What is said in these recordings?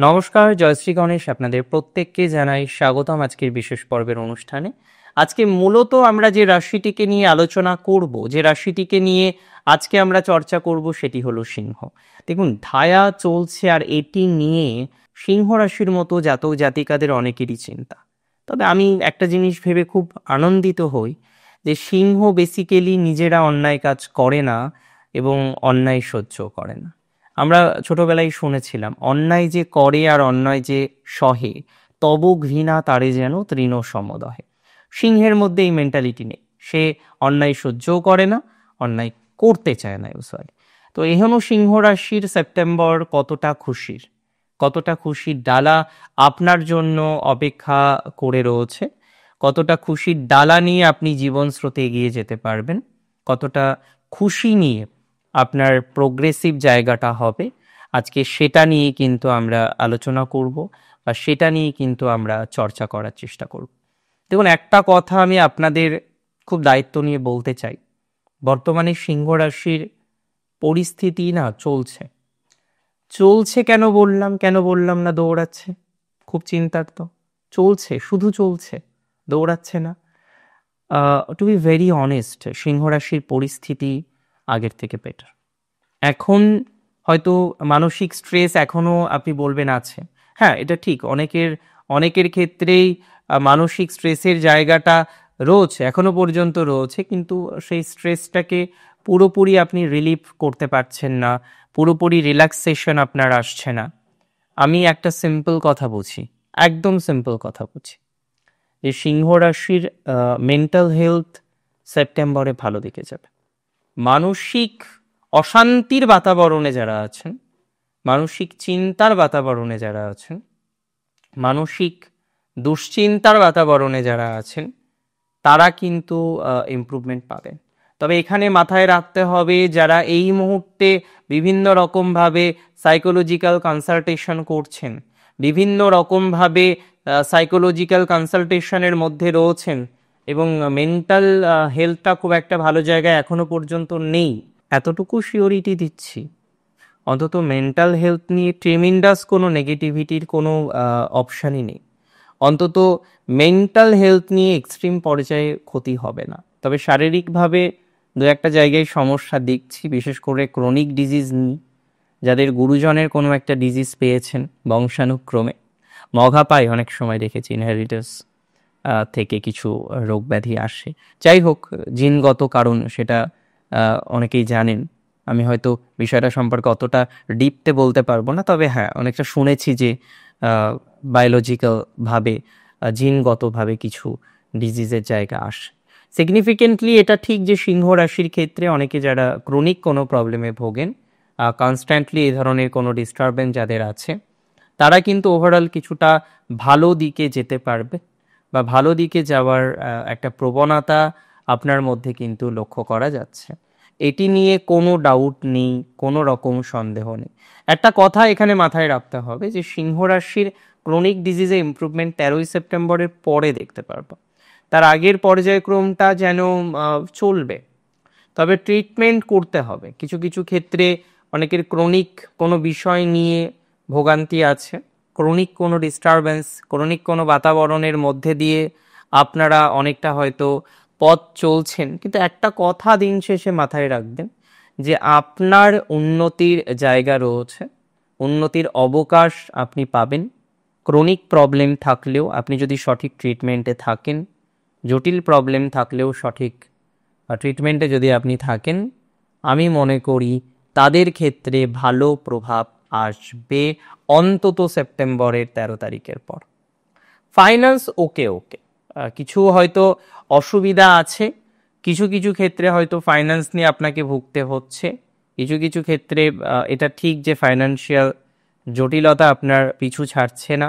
নমস্কার, জয়শ্রী গণেশ আপনাদের প্রত্যেককে জানাই স্বাগতম আজকের বিশেষ পর্বের অনুষ্ঠানে। আজকে মূলত আমরা যে রাশিটিকে নিয়ে আলোচনা করব, যে রাশিটিকে নিয়ে আজকে আমরা চর্চা করব সেটি হলো সিংহ। দেখুন, ধায়া চলছে আর এটি নিয়ে সিংহ রাশির মতো জাতক জাতিকাদের অনেকেরই চিন্তা। তবে আমি একটা জিনিস ভেবে খুব আনন্দিত হই যে সিংহ বেসিক্যালি নিজেরা অন্যায় কাজ করে না এবং অন্যায় সহ্য করে না। আমরা ছোটবেলায় শুনেছিলাম, অন্যায় যে করে আর অন্যায় যে সহে, তব ঘৃণা তারে যেন তৃণ সমদহে। সিংহের মধ্যে এই মেন্টালিটি নেই, সে অন্যায় সহ্যও করে না, অন্যায় করতে চায় না। সরি। তো এহেন সিংহ রাশির সেপ্টেম্বর কতটা খুশির ডালা আপনার জন্য অপেক্ষা করে রয়েছে, কতটা খুশির ডালা নিয়ে আপনি জীবন স্রোতে এগিয়ে যেতে পারবেন, কতটা খুশি নিয়ে আপনার প্রোগ্রেসিভ জায়গাটা হবে, আজকে সেটা নিয়ে কিন্তু আমরা আলোচনা করব বা সেটা নিয়ে কিন্তু আমরা চর্চা করার চেষ্টা করব। দেখুন, একটা কথা আমি আপনাদের খুব দায়িত্ব নিয়ে বলতে চাই। বর্তমানে সিংহ রাশির পরিস্থিতি না চলছে কেন বললাম না দৌড়াচ্ছে? খুব চিন্তার তো। চলছে, শুধু চলছে, দৌড়াচ্ছে না। টু বি ভেরি অনেস্ট, সিংহ রাশির পরিস্থিতি আগের থেকে বেটার। এখন হয়তো মানসিক স্ট্রেস এখনো আপনি বলবেন আছে। হ্যাঁ, এটা ঠিক, অনেকের ক্ষেত্রেই মানসিক স্ট্রেসের জায়গাটা রয়েছে, এখনো পর্যন্ত রয়েছে, কিন্তু সেই স্ট্রেসটাকে পুরোপুরি আপনি রিলিফ করতে পারছেন না, পুরোপুরি রিল্যাক্সেশন আপনার আসছে না। আমি একটা সিম্পল কথা বুঝি, একদম সিম্পল কথা বুঝি, যে সিংহ রাশির মেন্টাল হেলথ সেপ্টেম্বরে ভালো দিকে যাবে। মানসিক অশান্তির বাতাবরণে যারা আছেন, মানসিক চিন্তার বাতাবরণে যারা আছেন, মানসিক দুশ্চিন্তার বাতাবরণে যারা আছেন, তারা কিন্তু ইমপ্রুভমেন্ট পাবেন। তবে এখানে মাথায় রাখতে হবে, যারা এই মুহূর্তে বিভিন্ন রকমভাবে সাইকোলজিক্যাল কনসালটেশন করছেন, বিভিন্ন রকমভাবে সাইকোলজিক্যাল কনসালটেশনের মধ্যে রয়েছেন এবং মেন্টাল হেলথটা খুব একটা ভালো জায়গায় এখনো পর্যন্ত নেই, এতটুকু শিওরিটি দিচ্ছি, অন্তত মেন্টাল হেলথ নিয়ে ট্রেমেন্ডাস কোনো নেগেটিভিটির কোনো অপশানই নেই। অন্তত মেন্টাল হেলথ নিয়ে এক্সট্রিম পর্যায়ে ক্ষতি হবে না। তবে শারীরিকভাবে দু একটা জায়গায় সমস্যা দেখছি, বিশেষ করে ক্রনিক ডিজিজ নিয়ে, যাদের গুরুজনের কোনো একটা ডিজিজ পেয়েছেন বংশানুক্রমে, মঘা পায় অনেক সময় দেখেছি, ইনহেরিটেন্স থেকে কিছু রোগ ব্যাধি আসে। যাই হোক, জিনগত কারণ সেটা অনেকেই জানেন। আমি হয়তো বিষয়টা সম্পর্কে অতটা ডিপতে বলতে পারবো না, তবে হ্যাঁ, অনেকটা শুনেছি যে বায়োলজিক্যালভাবে জিনগতভাবে কিছু ডিজিজের জায়গা আসে। সিগনিফিকেন্টলি এটা ঠিক যে সিংহ রাশির ক্ষেত্রে অনেকে যারা ক্রনিক কোনো প্রবলেমে ভোগেন, কনস্ট্যান্টলি এই ধরনের কোনো ডিস্টারবেন্স যাদের আছে, তারা কিন্তু ওভারঅল কিছুটা ভালো দিকে যেতে পারবে বা ভালো দিকে যাওয়ার একটা প্রবণতা আপনার মধ্যে কিন্তু লক্ষ্য করা যাচ্ছে। এটি নিয়ে কোনো ডাউট নেই, কোনো রকম সন্দেহ নেই। একটা কথা এখানে মাথায় রাখতে হবে যে সিংহ রাশির ক্রনিক ডিজিজে ইমপ্রুভমেন্ট 13ই সেপ্টেম্বরের পরে দেখতে পারবো। তার আগের পর্যায়ক্রমটা যেন চলবে, তবে ট্রিটমেন্ট করতে হবে। কিছু কিছু ক্ষেত্রে অনেকের ক্রনিক কোনো বিষয় নিয়ে ভোগান্তি আছে, ক্রনিক কোনো ডিস্টারবেন্স, ক্রনিক কোনো বাতাবরণের মধ্যে দিয়ে আপনারা অনেকটা হয়তো পথ চলছেন, কিন্তু একটা কথা দিন শেষে মাথায় রাখবেন যে আপনার উন্নতির জায়গা রয়েছে, উন্নতির অবকাশ আপনি পাবেন। ক্রনিক প্রবলেম থাকলেও আপনি যদি সঠিক ট্রিটমেন্টে থাকেন, জটিল প্রবলেম থাকলেও সঠিক ট্রিটমেন্টে যদি আপনি থাকেন, আমি মনে করি তাদের ক্ষেত্রে ভালো প্রভাব আসবে অন্তত সেপ্টেম্বরের 13 তারিখের পর। ফাইন্যান্স ওকে, কিছু হয়তো অসুবিধা আছে, কিছু কিছু ক্ষেত্রে হয়তো ফাইন্যান্স নিয়ে আপনাকে ভুগতে হচ্ছে, কিছু কিছু ক্ষেত্রে এটা ঠিক যে ফাইন্যান্সিয়াল জটিলতা আপনার পিছু ছাড়ছে না,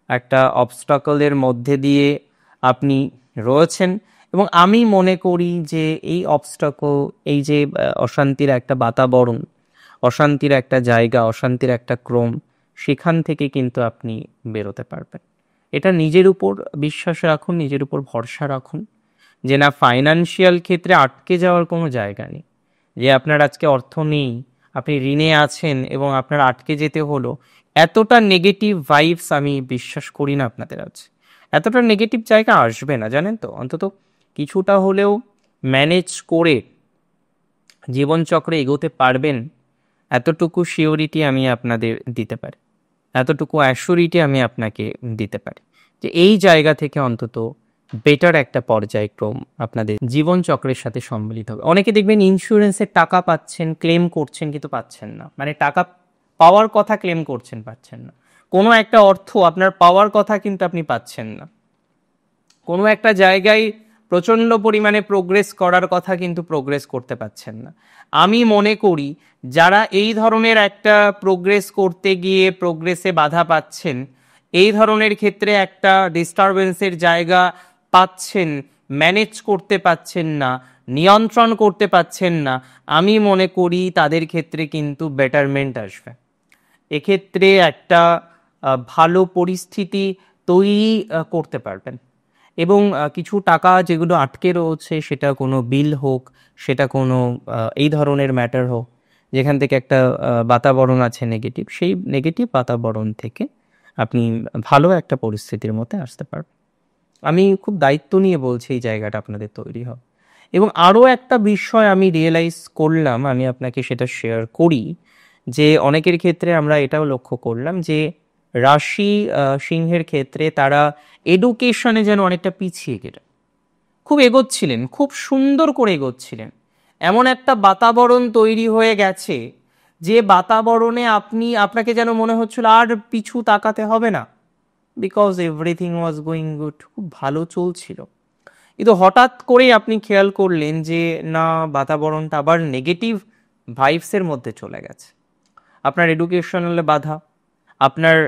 একটা অবস্টাকলের মধ্যে দিয়ে আপনি রয়েছেন। এবং আমি মনে করি যে এই অবস্টাকল, এই যে অশান্তির একটা বাতাবরণ, অশান্তির একটা জায়গা, অশান্তির একটা ক্রম, সেখান থেকে কিন্তু আপনি বেরোতে পারবেন। এটা নিজের উপর বিশ্বাস রাখুন, নিজের উপর ভরসা রাখুন যে না, ফাইন্যান্সিয়াল ক্ষেত্রে আটকে যাওয়ার কোনো জায়গা নেই। যে আপনার আজকে অর্থ নেই, আপনি ঋণে আছেন এবং আপনার আটকে যেতে হলো, এতটা নেগেটিভ ভাইবস আমি বিশ্বাস করি না আপনাদের আছে। এতটা নেগেটিভ জায়গা আসবে না, জানেন তো। অন্তত কিছুটা হলেও ম্যানেজ করে জীবনচক্রে এগোতে পারবেন, এতটুকু শিওরিটি আমি আপনাদের দিতে পারি, এতটুকু অ্যাসিউরিটি আমি আপনাকে দিতে পারি যে এই জায়গা থেকে অন্তত বেটার একটা পর্যায়ক্রম আপনাদের জীবনচক্রের সাথে সম্মিলিত হবে। অনেকে দেখবেন ইন্স্যুরেন্সের টাকা পাচ্ছেন, ক্লেম করছেন কিন্তু পাচ্ছেন না, মানে টাকা পাওয়ার কথা ক্লেম করছেন, পাচ্ছেন না। কোনো একটা অর্থ আপনার পাওয়ার কথা কিন্তু আপনি পাচ্ছেন না। কোনো একটা জায়গায় প্রচণ্ড পরিমাণে প্রোগ্রেস করার কথা কিন্তু প্রোগ্রেস করতে পারছেন না। আমি মনে করি যারা এই ধরনের একটা প্রোগ্রেস করতে গিয়ে প্রোগ্রেসে বাধা পাচ্ছেন, এই ধরনের ক্ষেত্রে একটা ডিস্টারবেন্সের জায়গা পাচ্ছেন, ম্যানেজ করতে পাচ্ছেন না, নিয়ন্ত্রণ করতে পাচ্ছেন না, আমি মনে করি তাদের ক্ষেত্রে কিন্তু বেটারমেন্ট আসবে। এক্ষেত্রে একটা ভালো পরিস্থিতি তৈরি করতে পারবেন। এবং কিছু টাকা যেগুলো আটকে রয়েছে, সেটা কোনো বিল হোক, সেটা কোনো এই ধরনের ম্যাটার হোক, যেখান থেকে একটা বাতাবরণ আছে নেগেটিভ, সেই নেগেটিভ বাতাবরণ থেকে আপনি ভালো একটা পরিস্থিতির মধ্যে আসতে পারবেন। আমি খুব দায়িত্ব নিয়ে বলছি এই জায়গাটা আপনাদের তৈরি হবে। এবং আরও একটা বিষয় আমি রিয়েলাইজ করলাম, আমি আপনাকে সেটা শেয়ার করি, যে অনেকের ক্ষেত্রে আমরা এটাও লক্ষ্য করলাম যে রাশি সিংহের ক্ষেত্রে তারা এডুকেশনে যেন অনেকটা পিছিয়ে গেল। খুব এগোচ্ছিলেন, খুব সুন্দর করে এগোচ্ছিলেন, এমন একটা বাতাবরণ তৈরি হয়ে গেছে যে বাতাবরণে আপনাকে যেন মনে হচ্ছিল আর পিছু তাকাতে হবে না, because everything was going good, খুব ভালো চলছিল। কিন্তু হঠাৎ করেই আপনি খেয়াল করলেন যে না, বাতাবরণটা আবার নেগেটিভ ভাইবসের মধ্যে চলে গেছে। আপনার এডুকেশনালে বাধা, আপনার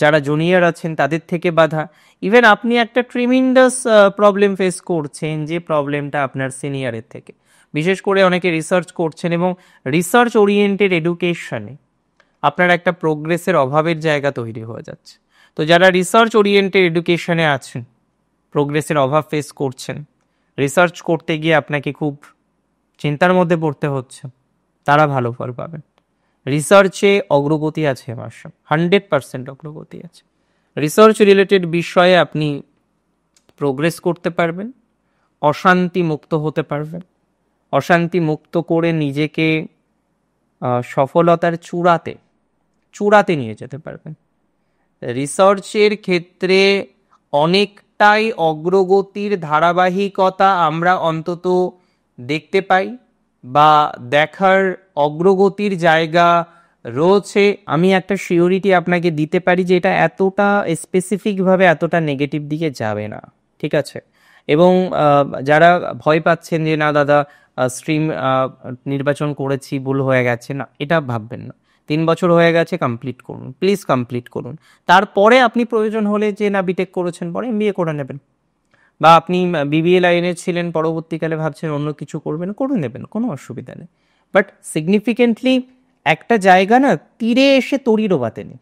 যারা জুনিয়র আছেন তাদের থেকে বাধা, ইভেন আপনি একটা ট্রিমিন্ডাস প্রবলেম ফেস করছেন, যে প্রবলেমটা আপনার সিনিয়রের থেকে। বিশেষ করে অনেকে রিসার্চ করছেন এবং রিসার্চ ওরিয়েন্টেড এডুকেশনে আপনার একটা প্রোগ্রেসের অভাবের জায়গা তৈরি হয়ে যাচ্ছে। তো যারা রিসার্চ ওরিয়েন্টেড এডুকেশনে আছেন, প্রোগ্রেসের অভাব ফেস করছেন, রিসার্চ করতে গিয়ে আপনাকে খুব চিন্তার মধ্যে পড়তে হচ্ছে, তারা ভালো ফল পাবেন। রিসার্চে অগ্রগতি আছে, আমার 100% অগ্রগতি আছে। রিসার্চ রিলেটেড বিষয়ে আপনি প্রোগ্রেস করতে পারবেন, অশান্তি মুক্ত হতে পারবেন, অশান্তি মুক্ত করে নিজেকে সফলতার চূড়াতে নিয়ে যেতে পারবেন। রিসার্চের ক্ষেত্রে অনেকটাই অগ্রগতির ধারাবাহিকতা আমরা অন্তত দেখতে পাই, বা দেখার অগ্রগতির জায়গা রয়েছে। আমি একটা শিওরিটি আপনাকে দিতে পারি যে এটা এতটা স্পেসিফিকভাবে এতটা নেগেটিভ দিকে যাবে না, ঠিক আছে। এবং যারা ভয় পাচ্ছেন যে না দাদা স্ট্রিম নির্বাচন করেছি, ভুল হয়ে গেছে, না, এটা ভাববেন না। 3 বছর হয়ে গেছে, কমপ্লিট করুন, প্লিজ কমপ্লিট করুন। তারপরে আপনি প্রয়োজন হলে, যে না বিটেক করেছেন, পরে এমবিএ করে নেবেন, বা আপনি বিবিএ লাইনে ছিলেন, পরবর্তীকালে ভাবছেন অন্য কিছু করবেন, করে নেবেন, কোনো অসুবিধা নেই। বাট সিগনিফিকেন্টলি একটা জায়গা না তীরে এসে তরি ডোবাতে নেই।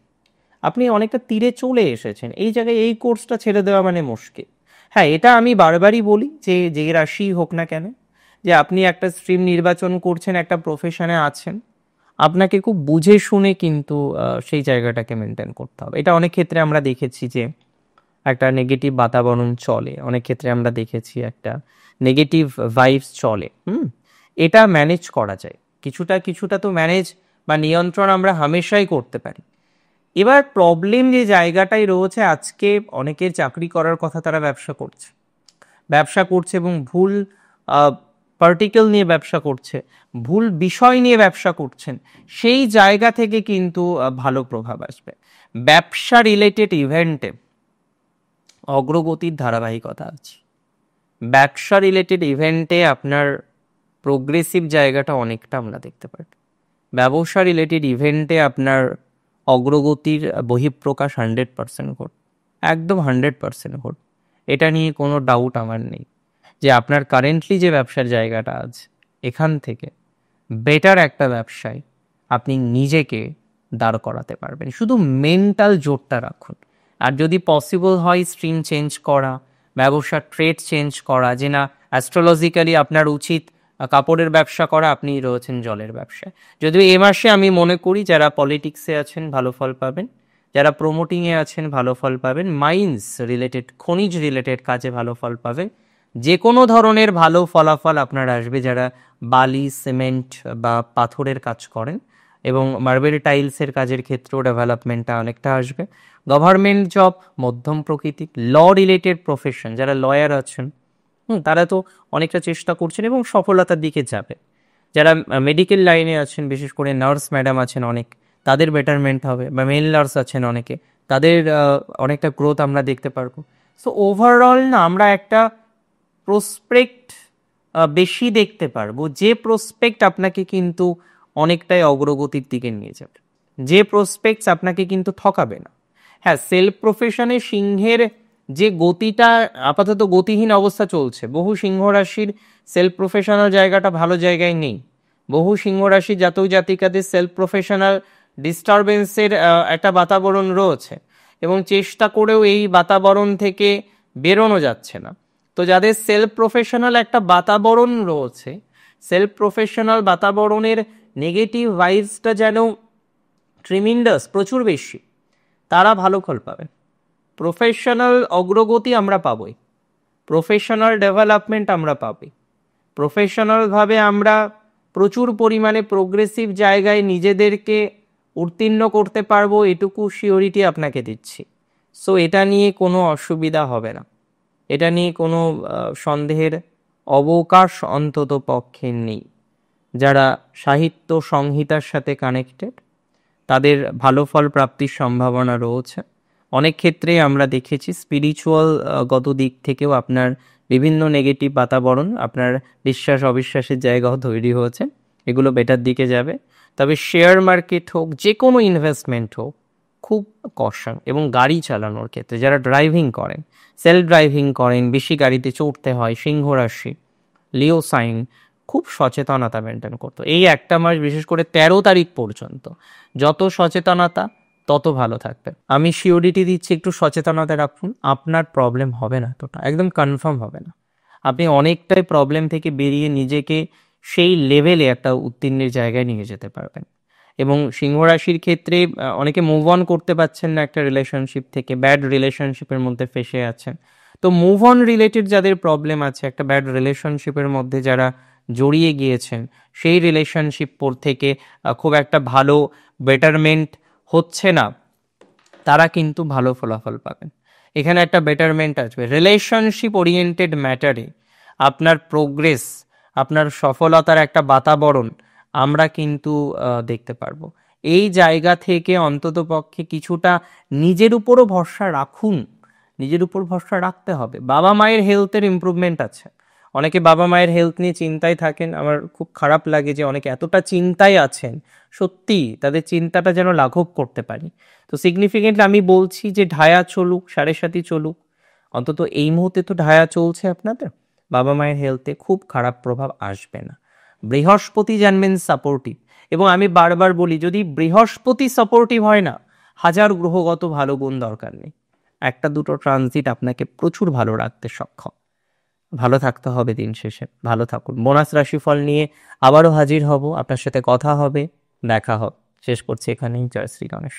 আপনি অনেকটা তীরে চলে এসেছেন, এই জায়গায় এই কোর্সটা ছেড়ে দেওয়া মানে মুশকিল। হ্যাঁ, এটা আমি বারবারই বলি যে রাশি হোক না কেন, যে আপনি একটা স্ট্রিম নির্বাচন করছেন, একটা প্রফেশনে আছেন, আপনাকে খুব বুঝে শুনে কিন্তু সেই জায়গাটাকে মেনটেন করতে হবে। এটা অনেক ক্ষেত্রে আমরা দেখেছি যে একটা নেগেটিভ বাতাবরণ চলে, অনেক ক্ষেত্রে আমরা দেখেছি একটা নেগেটিভ ভাইবস চলে। এটা ম্যানেজ করা যায়, কিছুটা তো ম্যানেজ বা নিয়ন্ত্রণ আমরা হামেশাই করতে পারি। এবার প্রবলেম যে জায়গাটাই রয়েছে, আজকে অনেকের চাকরি করার কথা, তারা ব্যবসা করছে এবং ভুল পার্টিকেল নিয়ে ব্যবসা করছে, ভুল বিষয় নিয়ে ব্যবসা করছেন, সেই জায়গা থেকে কিন্তু ভালো প্রভাব আসবে। ব্যবসা রিলেটেড ইভেন্টে অগ্রগতির ধারাবাহিকতা আছে, ব্যবসা রিলেটেড ইভেন্টে আপনার প্রোগ্রেসিভ জায়গাটা অনেকটা আমরা দেখতে পাই। ব্যবসা রিলেটেড ইভেন্টে আপনার অগ্রগতির বহিঃপ্রকাশ 100% ঘট, একদম 100% ঘট। এটা নিয়ে কোনো ডাউট আমার নেই যে আপনার কারেন্টলি যে ব্যবসার জায়গাটা আছে, এখান থেকে বেটার একটা ব্যবসায় আপনি নিজেকে দাঁড় করাতে পারবেন। শুধু মেন্টাল জোরটা রাখুন। আর যদি পসিবল হয় স্ট্রিম চেঞ্জ করা, ব্যবসার ট্রেড চেঞ্জ করা, যে না অ্যাস্ট্রোলজিক্যালি আপনার উচিত কাপড়ের ব্যবসা করা, আপনি রয়েছেন জলের ব্যবসায়। যদিও এ মাসে আমি মনে করি যারা পলিটিক্সে আছেন ভালো ফল পাবেন, যারা প্রমোটিংয়ে আছেন ভালো ফল পাবেন, মাইন্স রিলেটেড খনিজ রিলেটেড কাজে ভালো ফল পাবেন, যে কোনো ধরনের ভালো ফলাফল আপনার আসবে যারা বালি সিমেন্ট বা পাথরের কাজ করেন, এবং মার্বেল টাইলসের কাজের ক্ষেত্রেও ডেভেলপমেন্টটা অনেকটা আসবে। গভর্নমেন্ট জব মধ্যম প্রকৃতির, ল রিলেটেড প্রফেশন যারা লয়ার আছেন তারা তো অনেকটা চেষ্টা করছেন এবং সফলতার দিকে যাবে। যারা মেডিকেল লাইনে আছেন, বিশেষ করে নার্স ম্যাডাম আছেন অনেক, তাদের বেটারমেন্ট হবে, বা মেল নার্স আছেন অনেকে, তাদের অনেকটা গ্রোথ আমরা দেখতে পারবো। সো ওভারঅল না আমরা একটা প্রসপেক্ট বেশি দেখতে পারবো, যে প্রসপেক্ট আপনাকে কিন্তু অনেকটাই অগ্রগতির দিকে নিয়ে যাবে, যে প্রসপেক্টস আপনাকে কিন্তু ঠকাবে না। হ্যাঁ, সেলফ প্রফেশনে সিংহের যে গতিটা আপাতত গতিহীন অবস্থা চলছে, বহু সিংহ রাশির সেলফ প্রফেশনাল জায়গাটা ভালো জায়গায় নেই, বহু সিংহ রাশির জাতক জাতিকাদের সেলফ প্রফেশনাল ডিস্টারবেন্সের একটা বাতাবরণ রয়েছে, এবং চেষ্টা করেও এই বাতাবরণ থেকে বেরোনো যাচ্ছে না। তো যাদের সেলফ প্রফেশনাল একটা বাতাবরণ রয়েছে, সেলফ প্রফেশনাল বাতাবরণের নেগেটিভ ভাইবসটা যেন ট্রিমিন্ডাস প্রচুর বেশি, তারা ভালো ফল পাবে। প্রফেশনাল অগ্রগতি আমরা পাবই, প্রফেশনাল ডেভেলপমেন্ট আমরা পাবই, প্রফেশনালভাবে আমরা প্রচুর পরিমাণে প্রোগ্রেসিভ জায়গায় নিজেদেরকে উত্তীর্ণ করতে পারবো, এটুকু সিওরিটি আপনাকে দিচ্ছি। সো এটা নিয়ে কোনো অসুবিধা হবে না, এটা নিয়ে কোনো সন্দেহের অবকাশ অন্তত পক্ষে নেই। যারা সাহিত্য সংহিতার সাথে কানেক্টেড তাদের ভালো ফল প্রাপ্তির সম্ভাবনা রয়েছে। অনেক ক্ষেত্রেই আমরা দেখেছি স্পিরিচুয়াল গত দিক থেকেও আপনার বিভিন্ন নেগেটিভ বাতাবরণ, আপনার বিশ্বাস অবিশ্বাসের জায়গাও তৈরি হয়েছে, এগুলো বেটার দিকে যাবে। তবে শেয়ার মার্কেট হোক, যে কোনো ইনভেস্টমেন্ট হোক, খুব কশন। এবং গাড়ি চালানোর ক্ষেত্রে যারা ড্রাইভিং করেন, সেলফ ড্রাইভিং করেন, বেশি গাড়িতে চড়তে হয়, সিংহ রাশি, লিও সাইন, খুব সচেতনতা মেনটেন করতো এই একটা মাস, বিশেষ করে 13 তারিখ পর্যন্ত। যত সচেতনতা তত ভালো থাকবে। আমি সিওরিটি দিচ্ছি, একটু সচেতনতা রাখুন, আপনার প্রবলেম হবে না, এতটা একদম কনফার্ম হবে না। আপনি অনেকটাই প্রবলেম থেকে বেরিয়ে নিজেকে সেই লেভেলে একটা উত্তীর্ণের জায়গায় নিয়ে যেতে পারবেন। এবং সিংহ রাশির ক্ষেত্রে অনেকে মুভ অন করতে পারছেন না একটা রিলেশনশিপ থেকে, ব্যাড রিলেশনশিপের মধ্যে ফেসে আছেন। তো মুভ অন রিলেটেড যাদের প্রবলেম আছে, একটা ব্যাড রিলেশনশিপের মধ্যে যারা জড়িয়ে গিয়েছেন, সেই রিলেশনশিপ থেকে খুব একটা ভালো বেটারমেন্ট হচ্ছে না, তারা কিন্তু ভালো ফলাফল পাবেন। এখানে একটা বেটারমেন্ট আসবে রিলেশনশিপ ওরিয়েন্টেড ম্যাটারে। আপনার প্রোগ্রেস, আপনার সফলতার একটা বাতাবরণ আমরা কিন্তু দেখতে পারবো। এই জায়গা থেকে অন্তত পক্ষে কিছুটা নিজের উপরও ভরসা রাখুন, নিজের উপর ভরসা রাখতে হবে। বাবা মায়ের হেলথের ইমপ্রুভমেন্ট আছে, অনেকে বাবা মায়ের হেলথ নিয়ে চিন্তায় থাকেন, আমার খুব খারাপ লাগে যে অনেকে এতটা চিন্তায় আছেন, সত্যি তাদের চিন্তাটা যেন লাঘব করতে পারি। তো সিগনিফিকেন্টলি আমি বলছি যে ঢায়া চলুক, 7.5 চলুক, অন্তত এই মুহূর্তে তো ঢায়া চলছে আপনাদের, বাবা মায়ের হেলথে খুব খারাপ প্রভাব আসবে না। বৃহস্পতি জানবেন সাপোর্টিভ, এবং আমি বারবার বলি যদি বৃহস্পতি সাপোর্টিভ হয় না, হাজার গ্রহগত ভালো গুণ দরকার নেই, একটা দুটো ট্রানজিট আপনাকে প্রচুর ভালো রাখতে সক্ষম। ভালো থাকতে হবে, দিন শেষে ভালো থাকুন। বোনাস রাশিফল নিয়ে আবারও হাজির হব, আপনার সাথে কথা হবে, দেখা হবে। শেষ করছি এখানেই। জয় শ্রী গণেশ।